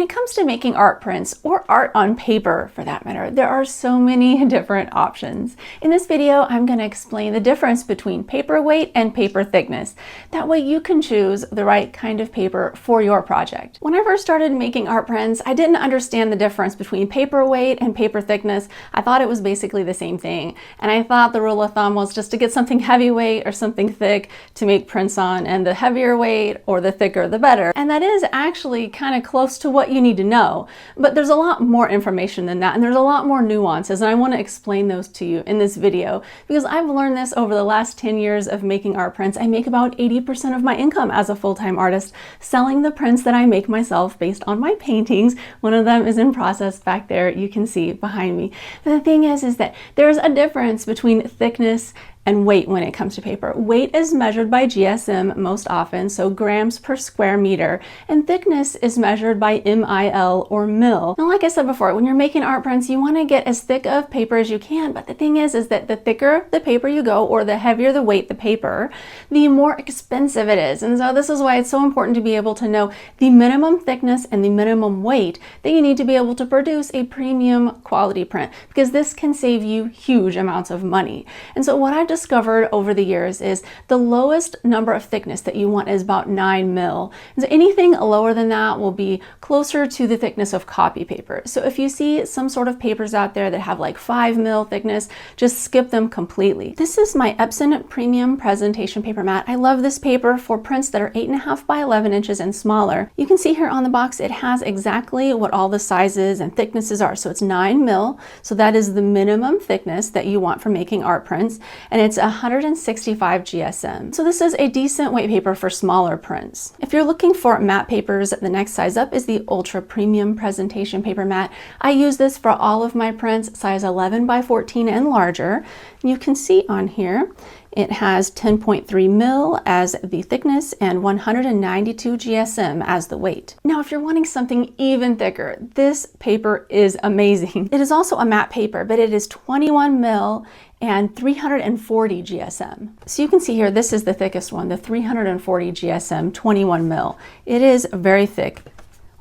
it comes to making art prints, or art on paper for that matter, there are so many different options. In this video, I'm going to explain the difference between paper weight and paper thickness. That way you can choose the right kind of paper for your project. When I first started making art prints, I didn't understand the difference between paper weight and paper thickness. I thought it was basically the same thing. And I thought the rule of thumb was just to get something heavyweight or something thick to make prints on, and the heavier weight or the thicker the better. And that is actually kind of close to what you need to know, but there's a lot more information than that, and there's a lot more nuances, and I want to explain those to you in this video because I've learned this over the last 10 years of making art prints. I make about 80% of my income as a full-time artist selling the prints that I make myself based on my paintings. One of them is in process back there, you can see behind me. But the thing is that there's a difference between thickness and weight when it comes to paper. Weight is measured by GSM most often, so grams per square meter, and thickness is measured by MIL or mil. Now, like I said before, when you're making art prints, you want to get as thick of paper as you can, but the thing is that the thicker the paper you go, or the heavier the weight the paper, the more expensive it is. And so this is why it's so important to be able to know the minimum thickness and the minimum weight that you need to be able to produce a premium quality print, because this can save you huge amounts of money. And so what I've discovered over the years is the lowest number of thickness that you want is about 9 mil. And so anything lower than that will be closer to the thickness of copy paper. So if you see some sort of papers out there that have like 5 mil thickness, just skip them completely. This is my Epson Premium Presentation Paper Mat. I love this paper for prints that are 8.5 by 11 inches and smaller. You can see here on the box, it has exactly what all the sizes and thicknesses are. So it's 9 mil. So that is the minimum thickness that you want for making art prints. And it's 165 GSM. So this is a decent weight paper for smaller prints. If you're looking for matte papers, the next size up is the Ultra Premium Presentation Paper Mat. I use this for all of my prints, size 11 by 14 and larger. You can see on here, it has 10.3 mil as the thickness and 192 GSM as the weight. Now, if you're wanting something even thicker, this paper is amazing. It is also a matte paper, but it is 21 mil and 340 GSM. So you can see here, this is the thickest one, the 340 GSM 21 mil. It is very thick,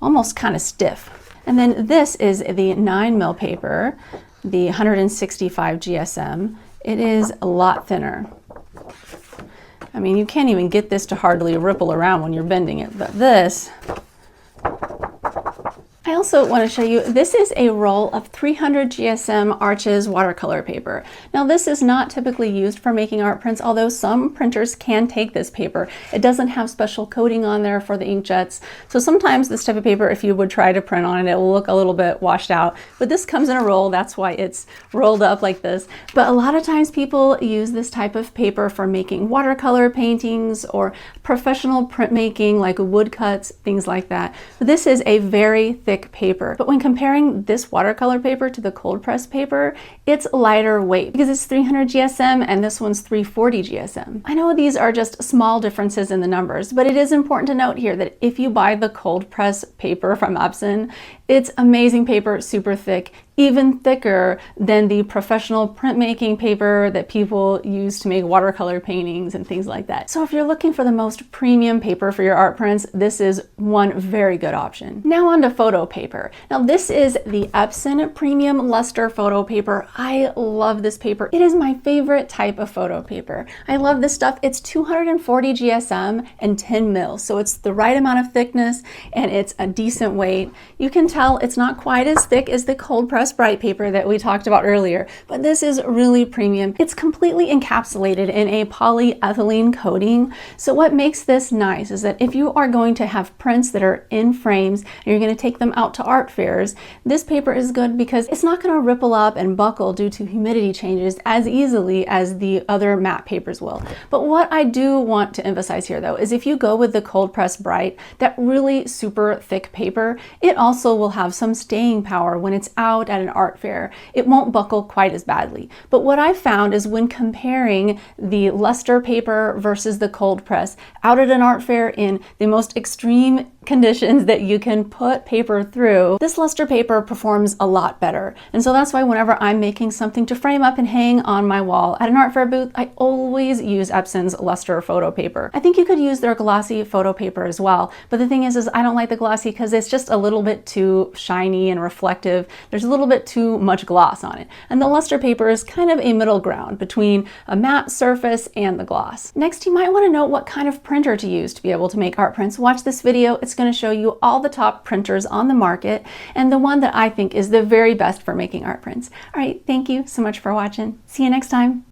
almost kind of stiff. And then this is the 9 mil paper, the 165 GSM. It is a lot thinner. I mean, you can't even get this to hardly ripple around when you're bending it, but this, I also want to show you, this is a roll of 300 GSM Arches watercolor paper. Now, this is not typically used for making art prints, although some printers can take this paper. It doesn't have special coating on there for the inkjets. So sometimes this type of paper, if you would try to print on it, it will look a little bit washed out. But this comes in a roll, that's why it's rolled up like this. But a lot of times people use this type of paper for making watercolor paintings or professional printmaking, like woodcuts, things like that. But this is a very thick paper. But when comparing this watercolor paper to the cold press paper, it's lighter weight because it's 300 GSM and this one's 340 GSM. I know these are just small differences in the numbers, but it is important to note here that if you buy the cold press paper from Epson, it's amazing paper, super thick, even thicker than the professional printmaking paper that people use to make watercolor paintings and things like that. So if you're looking for the most premium paper for your art prints, this is one very good option. Now on to photo paper. Now this is the Epson Premium Luster Photo Paper. I love this paper. It is my favorite type of photo paper. I love this stuff. It's 240 GSM and 10 mil. So it's the right amount of thickness and it's a decent weight. You can tell it's not quite as thick as the cold press bright paper that we talked about earlier, but this is really premium. It's completely encapsulated in a polyethylene coating. So what makes this nice is that if you are going to have prints that are in frames and you're going to take them out to art fairs, this paper is good because it's not going to ripple up and buckle due to humidity changes as easily as the other matte papers will. But what I do want to emphasize here though is if you go with the cold press bright, that really super thick paper, it also will have some staying power when it's out at an art fair, it won't buckle quite as badly. But what I've found is when comparing the luster paper versus the cold press out at an art fair in the most extreme conditions that you can put paper through, this luster paper performs a lot better. And so that's why whenever I'm making something to frame up and hang on my wall at an art fair booth, I always use Epson's luster photo paper. I think you could use their glossy photo paper as well, but the thing is I don't like the glossy because it's just a little bit too shiny and reflective. There's a little bit too much gloss on it. And the luster paper is kind of a middle ground between a matte surface and the gloss. Next, you might want to know what kind of printer to use to be able to make art prints. Watch this video. It's going to show you all the top printers on the market and the one that I think is the very best for making art prints. All right, thank you so much for watching. See you next time.